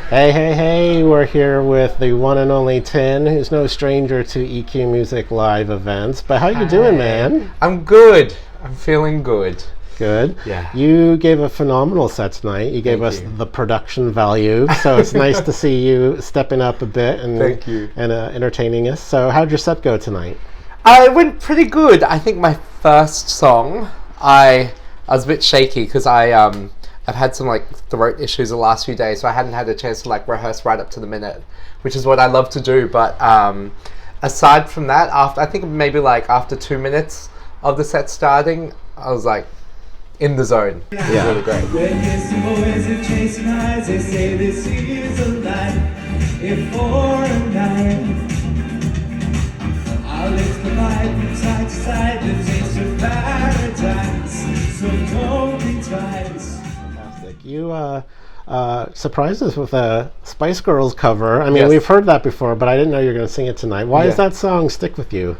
Hey, we're here with the one and only Tin, who's no stranger to EQ Music Live events. But how you doing, man? I'm good. I'm feeling good. Good. Yeah. You gave a phenomenal set tonight. You gave us the production value, so it's nice to see you stepping up a bit and Thank you. and entertaining us. So how'd your set go tonight? It went pretty good. I think my first song, I was a bit shaky because I've had some like throat issues the last few days, so I hadn't had a chance to like rehearse right up to the minute, which is what I love to do. But aside from that, after I think maybe like after 2 minutes of the set starting, I was like in the zone. Yeah. It was really great. I'll lift the light from side to side, the taste of paradise, so don't be twice. Fantastic. You surprised us with a Spice Girls cover. I mean, Yes. we've heard that before, but I didn't know you were going to sing it tonight. Why Yeah. does that song stick with you?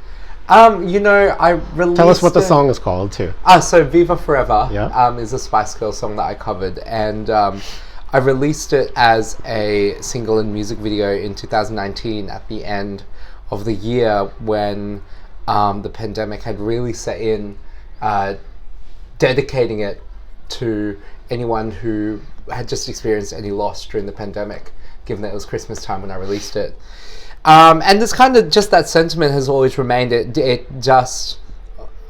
You know, I released. Tell us what the song is called, too. So Viva Forever Yeah. is a Spice Girls song that I covered, and I released it as a single and music video in 2019 at the end of the year when the pandemic had really set in, dedicating it to anyone who had just experienced any loss during the pandemic, given that it was Christmas time when I released it. And this kind of just that sentiment has always remained. It just,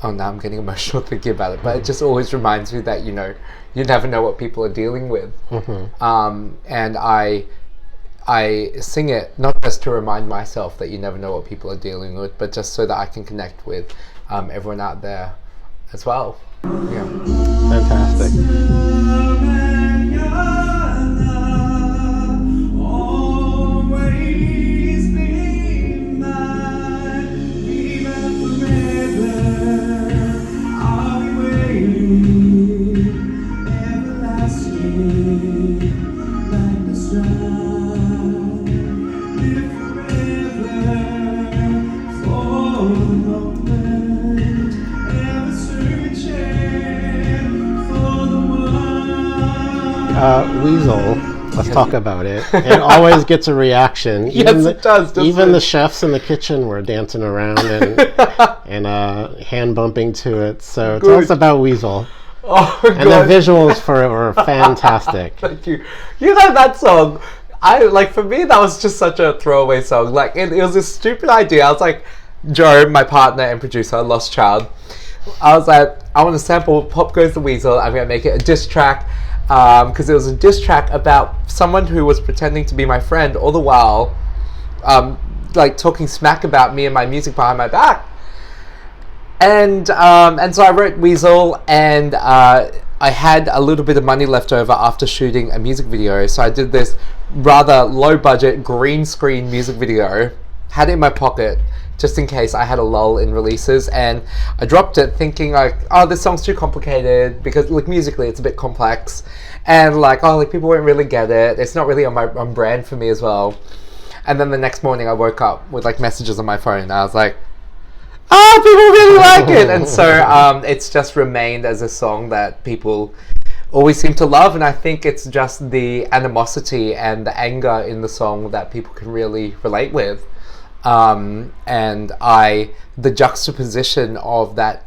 oh, now I'm getting emotional thinking about it, but it just always reminds me that, you know, you never know what people are dealing with. And I sing it not just to remind myself that you never know what people are dealing with, but just so that I can connect with everyone out there as well. Yeah. Fantastic. Weasel, let's talk about it. It always gets a reaction. Yes, it does, doesn't Even it? the chefs in the kitchen were dancing around and hand bumping to it. So tell us about Weasel. Oh, And the visuals for it were fantastic. Thank you. You know that song? For me, that was just such a throwaway song. Like, it was a stupid idea. I was like, Joe, my partner and producer, Lost Child, I was like, I want to sample Pop Goes the Weasel. I'm going to make it a diss track. Because it was a diss track about someone who was pretending to be my friend all the while, talking smack about me and my music behind my back. And so I wrote Weasel, and I had a little bit of money left over after shooting a music video. So I did this rather low budget green screen music video, had it in my pocket, just in case I had a lull in releases, and I dropped it thinking like, oh, this song's too complicated, because like musically it's a bit complex, and like, oh, like people won't really get it, it's not really on brand for me as well. And then the next morning I woke up with like messages on my phone, and I was like, oh, people really like it. And so it's just remained as a song that people always seem to love, and I think it's just the animosity and the anger in the song that people can really relate with. And the juxtaposition of that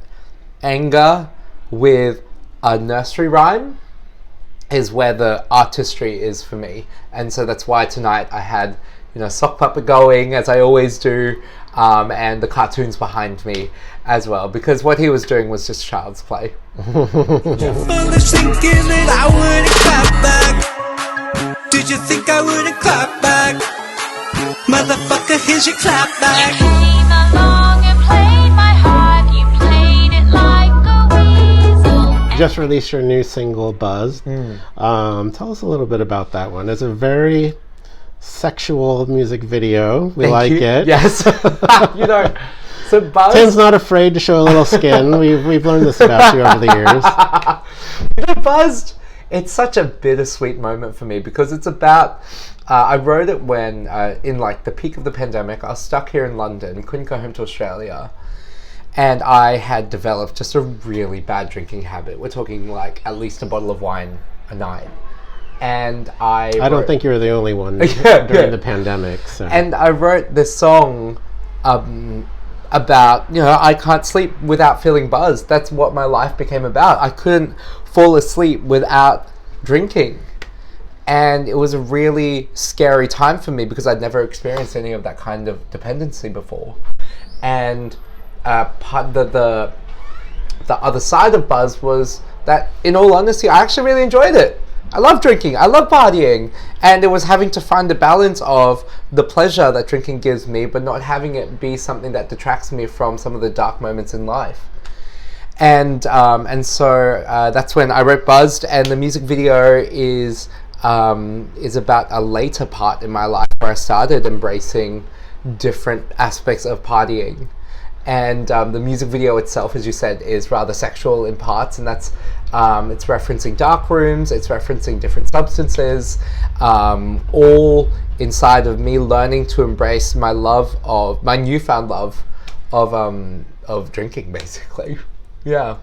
anger with a nursery rhyme is where the artistry is for me. And so that's why tonight I had, you know, sock puppet going, as I always do, and the cartoons behind me as well, because what he was doing was just child's play. Did you think I wouldn't clap back? Motherfucker, here's your clap back. You came along and played my heart. You played it like a weasel. Just released your new single, Buzzed. Tell us a little bit about that one. It's a very sexual music video. We Thank like you. it. Yes. You know, so Buzz... Tim's not afraid to show a little skin. We've learned this about you over the years. You know, Buzzed, it's such a bittersweet moment for me, because it's about... I wrote it when, in like the peak of the pandemic, I was stuck here in London, couldn't go home to Australia, and I had developed just a really bad drinking habit. We're talking like at least a bottle of wine a night. and I don't think you're the only one Yeah, during the pandemic. So. And I wrote this song about, I can't sleep without feeling buzzed. That's what my life became about. I couldn't fall asleep without drinking. And it was a really scary time for me because I'd never experienced any of that kind of dependency before. And the other side of buzz was that, in all honesty, I actually really enjoyed it. I love drinking, I love partying, and it was having to find the balance of the pleasure that drinking gives me, but not having it be something that detracts me from some of the dark moments in life. And so that's when I wrote Buzzed, and the music video is about a later part in my life where I started embracing different aspects of partying. And the music video itself, as you said, is rather sexual in parts, and that's it's referencing dark rooms, it's referencing different substances, all inside of me learning to embrace my newfound love of drinking, basically. Yeah.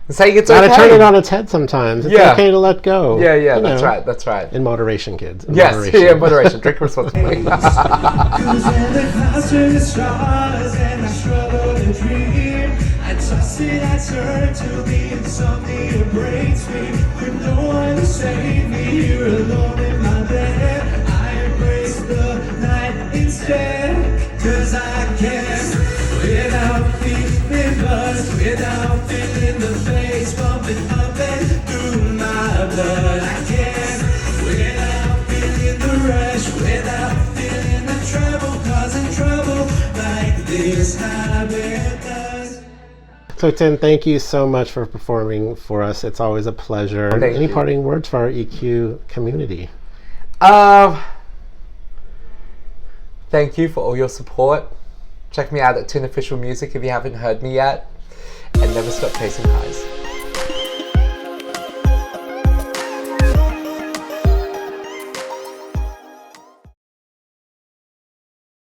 Saying it's okay. Gotta turn it on its head sometimes. It's okay to let go. Yeah, that's right. In moderation, kids. In yes, moderation. in moderation. Drink responsibly. I trusted I turned till the insomnia breaks me. With no one to save me, here alone in my bed. I embrace the night instead, 'cause I can't without feeling buzzed, without feeling the bass pumping up and through my blood. I can't without feeling the rush, without feeling the trouble, causing trouble like this habit does. So Tim, thank you so much for performing for us. It's always a pleasure. Any parting words for our EQ community? Thank you for all your support. Check me out at Tin Official Music if you haven't heard me yet. And never stop chasing highs.